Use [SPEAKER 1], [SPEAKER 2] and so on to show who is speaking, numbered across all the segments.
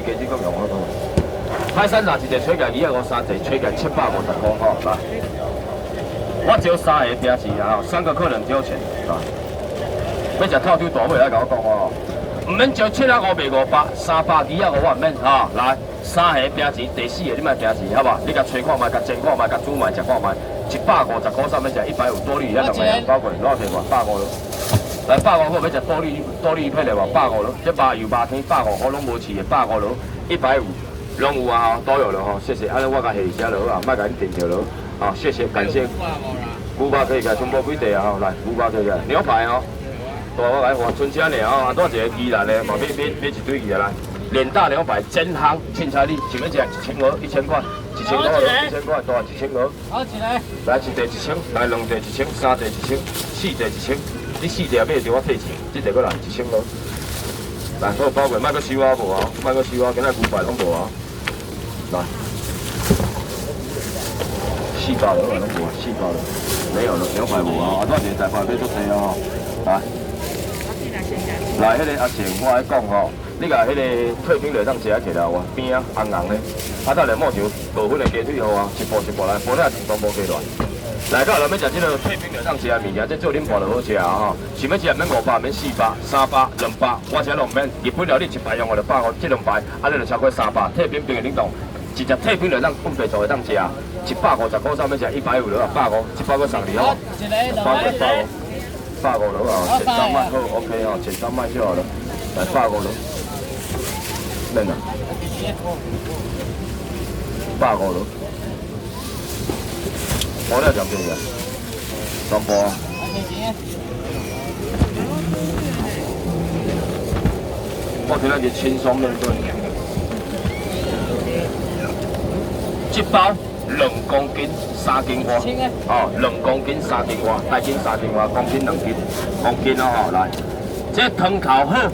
[SPEAKER 1] 鸡子咁用好多。海参拿一个吹价253，一吹价750块吼，来。我只有3个标志啊，3个客人只有钱啊。要食透抽大尾来甲我讲哦，唔免招7啊5卖500，300 2啊5万免哈。来，3个标志，第4个你莫标志，好不好？你甲吹看卖，甲煎看卖，甲煮卖食看卖，150块上面食150多利，咱两个人包过，偌济偌150咯。来150块要食多利配的无150咯，这麻油麻天150块拢无饲的150咯，150拢有啊都有了吼，谢谢。安尼我甲下写落啊，莫甲你订着咯。好，谢谢，感谢。牛排可以个，全部几地啊？吼，来，牛排可以个，牛排哦。大我来换春节呢哦，多一个鸡蛋呢，嘛买一堆鱼来。脸大牛排真香，凊彩你想要食1000鹅1000块，1000块1000块，大1000鹅。好起来。来一地1000，来2地1000，3地1000，4地1000，你4地买着我退钱，这地过来1000鹅。来，我包过，莫搁收啊无啊，莫搁收啊，今仔牛排拢无啊。来。400了，拢无啊，400了，没有了，牛排无啊，多少钱在块买足济哦，来，来，迄个阿成，我来讲吼，你甲迄个退冰落当食起来哇，边啊红红的，啊，再来抹条部分的鸡腿好啊，一步一步来，无你也全部无鸡卵。来到咱要食这个退冰落当食的物件，这做恁盘就好食啊吼，想要食免500，免400、300、200，我食拢免，日本料理一排用我就100块，这2排，啊，你就超过300，退冰冰的冷冻。一只退冰就当滚白做会当食，150块上面食150了，150，100块送你哦，150了啊，前3万好 OK 哦，前3万就好了，来150了，嫩啊，150了，我了讲这个，全部啊。我今仔日轻松面对。一包2公斤3斤外，哦，2公斤3斤外，大斤3斤外，公斤2斤，公斤哦吼，来，这汤头好，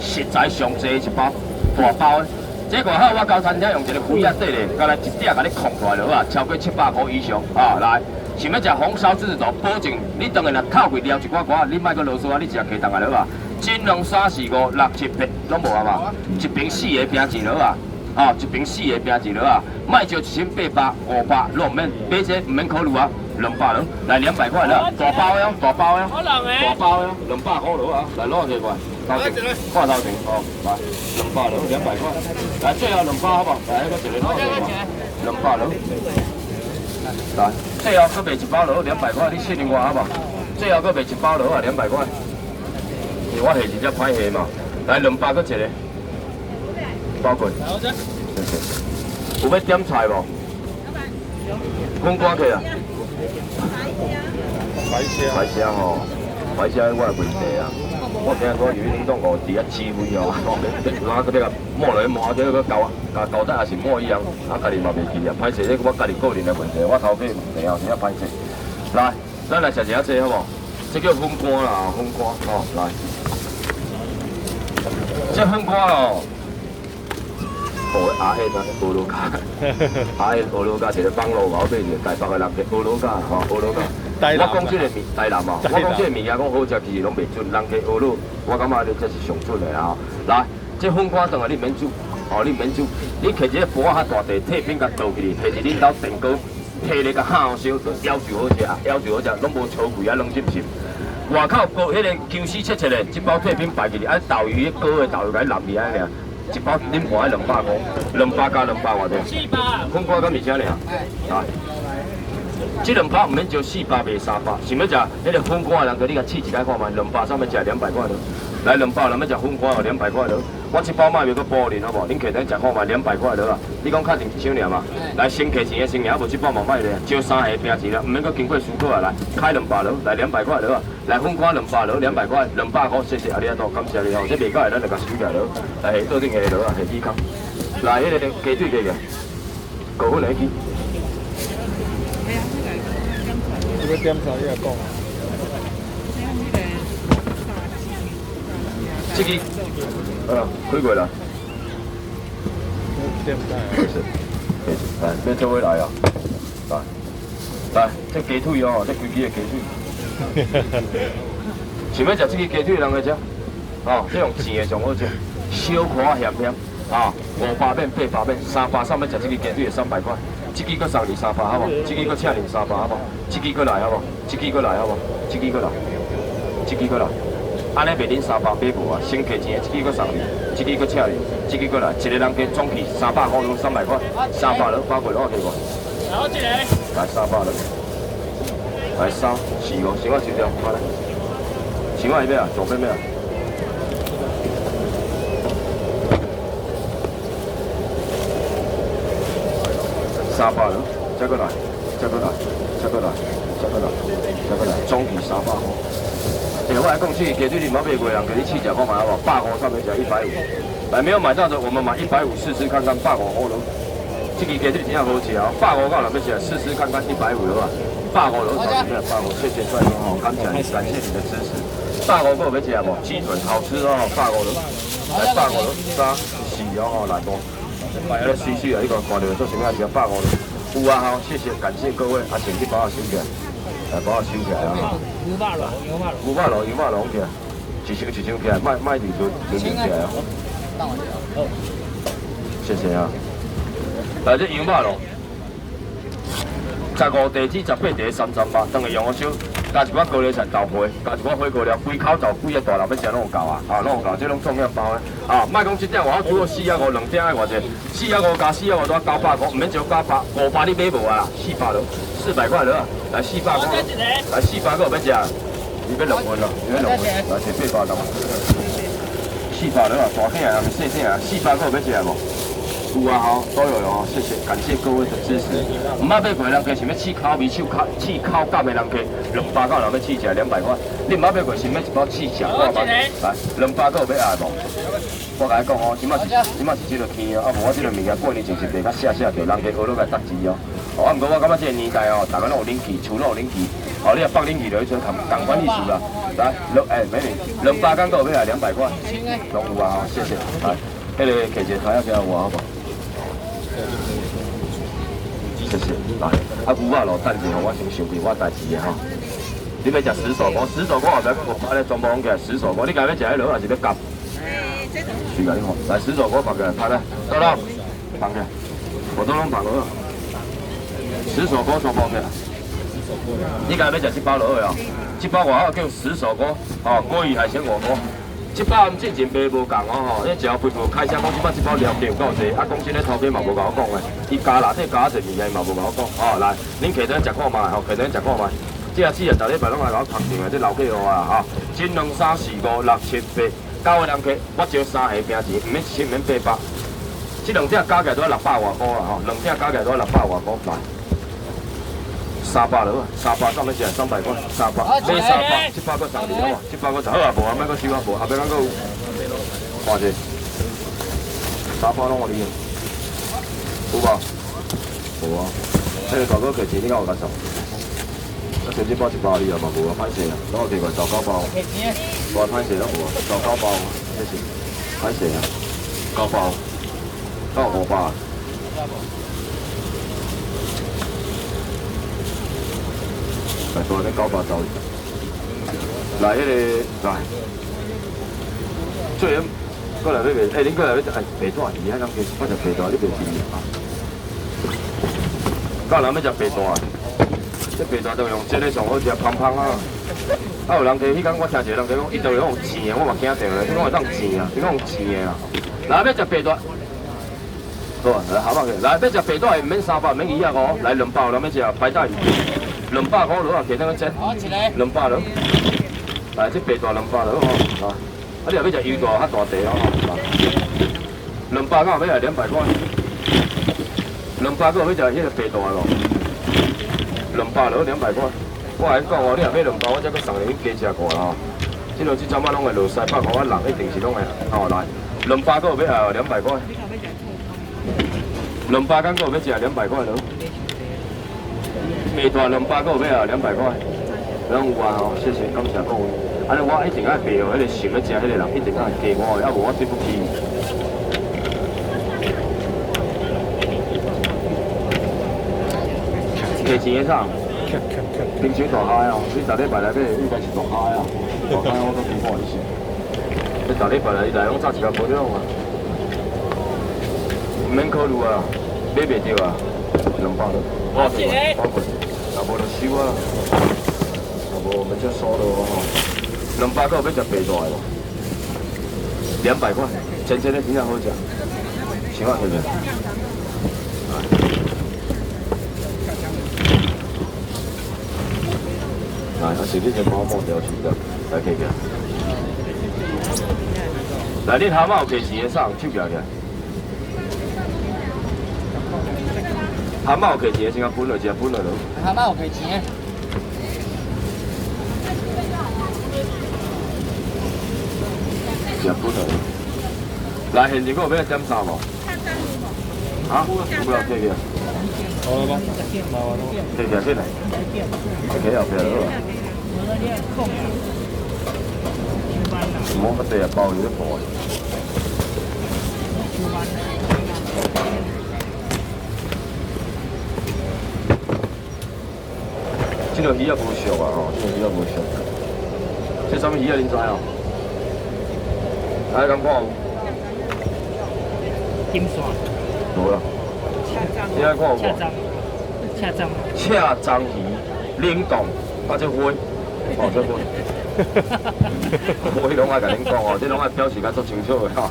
[SPEAKER 1] 实在上济一包，大包的。这外口我交餐厅用一个龟仔底咧，甲来一点甲你控出来了啊，超过700块以上啊，来，想要食红烧狮子头，保证你当然若透过撩一寡寡，你莫搁啰嗦啊，你食鸡蛋啊了啊，斤2、3、4、5、6、7、8拢无啊嘛，一瓶4个平钱了啊。哦，一瓶4个冰一落啊，卖就1800、500，拢免，买这唔免考虑啊，200了，来200块了，大包的哦，大包的，大包的，200块了啊，来攞一块，头前，看头前哦，来200了，200块，来最后200好不好？来一个一个攞一块，200了，来最后搁卖一包了200块，你信任我好不好？最后搁卖一包了啊200块，因为我下真正歹下嘛，来200搁一个。包括，谢谢。有要点菜无？风瓜去啊？白虾吼，白虾我问题啊。我今日我鱼冷冻5伫遐7分哦，然后搁要甲抹落去抹，这个交代也是抹一样，啊家己嘛袂记啊，歹势，这我家己个人的问题，我头家问题哦，真正歹势。来，咱来食一下这好无？这叫粉干啦，粉干哦，来，这粉干哦。阿燕啊，俄罗卡，阿燕俄罗卡是咧帮路后尾就台北的人嘅俄罗卡，吼俄罗卡。我讲这个台南啊，我讲这个物件讲好食，其实拢袂准，人家俄罗，我感觉你这是上准的啊。来，这粉干当然你免煮，哦你免煮，你摕一个锅较大地，铁片甲倒起去，摕一恁兜电锅，摕咧甲烤烧，就要求好食，要求好食，拢无超贵啊，拢入心。外口包迄个 QC 切切的，一包铁片摆起去，啊豆鱼嗰个豆鱼甲淋去安尼。一包恁盘200块，200加200偌多？粉干敢物件尔？来，这2包唔免就400卖300，想要食迄个粉干的人，你甲试一摆看卖，200上面食200块了。来200，咱要食粉干哦200块了。我一包卖袂搁补恁好无？恁客等食看卖200块了啊！你讲确定一箱尔嘛？来先客钱的先尔，无这包嘛卖咧，少3个平钱啦，唔免搁经过苏克啊来，开200了，来200块了啊！来粉干200了，200块，200块，谢谢阿里阿多，感谢你哦，这袂改咱就甲收起来了，来下桌顶下了啊，下底空。来，迄个鸡腿鸡个，高分来去。
[SPEAKER 2] 这个点菜你来讲啊。
[SPEAKER 1] 这个，开过来。
[SPEAKER 2] 点菜。
[SPEAKER 1] 来，要做伙来啊！来，这鸡腿哦，这规支的鸡腿。想要食这个鸡腿的人来食，哦，这用煎的上好食，小可咸咸，啊，500免800免，300上面食这个鸡腿的300块，这支搁送你300好无？这支搁请你300好无？这支搁来好无？这支搁来好无？这支搁来，这支搁来。安尼袂恁300买无啊？先摕钱，这支搁送你，这支搁请你，这支搁来，一个人加总起300块300块，300了包过了，给我。
[SPEAKER 3] 然后进来。
[SPEAKER 1] 来300了，来3、4、5，先我收掉，好来。先我一边啊，左边边啊。300了，再过来，再过来，再过来，再过来，再过来，总起300块。我来讲起，鸡腿你冇买过人，给你试食看买好不好？150上面只150，来没有买到的，我们买150试试看看，150块咯。这个鸡腿真好吃啊，150到人要吃，试试看看150了吧？150了，找你150，谢谢帅哥哦，感谢你的支持。150个要吃无？鸡腿好吃哦，150了，来150了，3、4哦，来无。来，水水啊，你个看到做什么事？150了，有啊好，谢谢，感谢各位，啊，请去帮我收起来。来，帮我收起来啊！500了，起来，一箱起来，卖你就起来啊！谢谢啊！来，这羊肉咯，15地址18地338，当个用我烧，加一寡高丽菜豆皮，加一寡火锅料，规口豆几个大人要吃拢有够啊！啊，拢有够，这拢重量包的啊！莫讲1点外口煮到4啊5，2点爱偌济，4啊5加4啊5多900块，唔免就900，500你买无啊？400了，400块了。来400块，来400个要吃，你要2份咯，你要2份，来摕800了，400了啊，大件啊，细件啊，400个要吃无？有啊吼，都有哦，谢谢，感谢各位的支持。唔捌买过的人家想要试烤味、试烤感的人家，200个人要试吃200块。你唔捌买过，想要一包试吃看嘛？来，200个要爱无？我甲你讲哦，即马是这个天哦，啊无我这个物件过年前是袂甲写掉，人家学落来搭钱哦。哦，啊，毋过我感觉这个年代哦，大家拢有冷气，厝拢有冷气，哦，你若放冷气落去，就同款意思啦。来美女，200干个要来200块，拢有啊，谢谢。来，迄个摕一个台仔给我好无？谢谢。来，啊牛肉咯，等者吼，我先想起我代志的吼。你要食石手锅，石手锅后边我安尼全部放起来，石手锅，你家要食迄落还是要夹？随甲你看，来石手锅放起来，拍来，到了，放起来，我都拢放落。石手锅全部放起来。你家要食这包落去哦，这包外口叫石手锅，哦，锅鱼海鲜火锅。这包之前卖无共哦，迄只要肥富开箱讲，即摆这包料有够济，啊，讲真咧，头家嘛无甲我讲的，伊加内底加一物件嘛无甲我讲，哦，来，恁客人食看卖，吼，客人食看卖，这啊4啊10礼拜拢来甲我拍定的，这老客户啊，哈，真2、3、4、5、6、7、8，9个人客，我招3下平钱，唔免7免800，这2只加起来都要600外块啦，吼，2只加起来都要600外块，来。300了，300上面写300块，300买300，700个送你好无？700个就好啊，无啊，莫个收啊，无后边咱个有，看者，300拢我哩，有无？无啊，迄个大哥摕钱你敢有甲送？啊，像这包100哩啊嘛无啊，歹势啊，等我摕过19包，无歹势啊无啊，19包，这是歹势啊，9包，到500。来，多咧900走。来，迄个来，最后过来要卖，恁过来要食，白带鱼，遐人计，我食白带，你袂吃啊？有人要食白带，这白带就用煎的上好食，香香啊。啊，有人计，迄天我听一个人计讲，伊就用煎的，我嘛惊定咧，伊讲会当煎啊，伊讲用煎的啊。来，要食白带。好啊，来下摆去，来要食白带，唔免300，免250，来200，人要食白带鱼。200块落啊，其他个煎，200了。来，这白带200了吼，啊，你若要食油大较大地哦，200个要来200块，200个要食迄个白带咯，200了200块。我来讲哦，你若买200，我才搁送你加食过啦吼。这两只阵仔拢会落西北块，我人一定是拢会，吼来，200个要来200块，200干个要食200块了。白带200个要200块，拢有啊吼，谢谢，感谢各位。安尼我一定爱白哦，迄个想要食迄个人一定爱加我，要无我对不起。价钱的啥？平常大虾哦，你逐礼拜来买应该是大虾啊，大虾我都几看一下。你逐礼拜来，伊来拢炸一条保养啊。唔免考虑啊，买袂着啊，200多，我过，若无就收啊，若无要接收咯吼，200块要食白大的无？200块，真的真正好食，想法对不对？来，是你只毛毛条去的，来看看。来，你头毛有价钱的送，手举起来。头毛有价钱的先甲分落，先分落咯。
[SPEAKER 3] 蛤蟆有价钱
[SPEAKER 1] 先分落。来，现在我有要点啥无？啊？不要客气。
[SPEAKER 2] 好了吗？好了吗？
[SPEAKER 1] 客气起来。客气后边好。唔好乜地啊，包你都破。这条鱼也无熟啊吼，这条鱼也无熟。这什么鱼啊？恁知哦？来，咁看有？
[SPEAKER 3] 金线。
[SPEAKER 1] 无啦。你来看有无？赤章鱼冷冻，啊这花，哦这花，花拢爱甲恁讲哦，这拢爱表示甲足清楚的吼。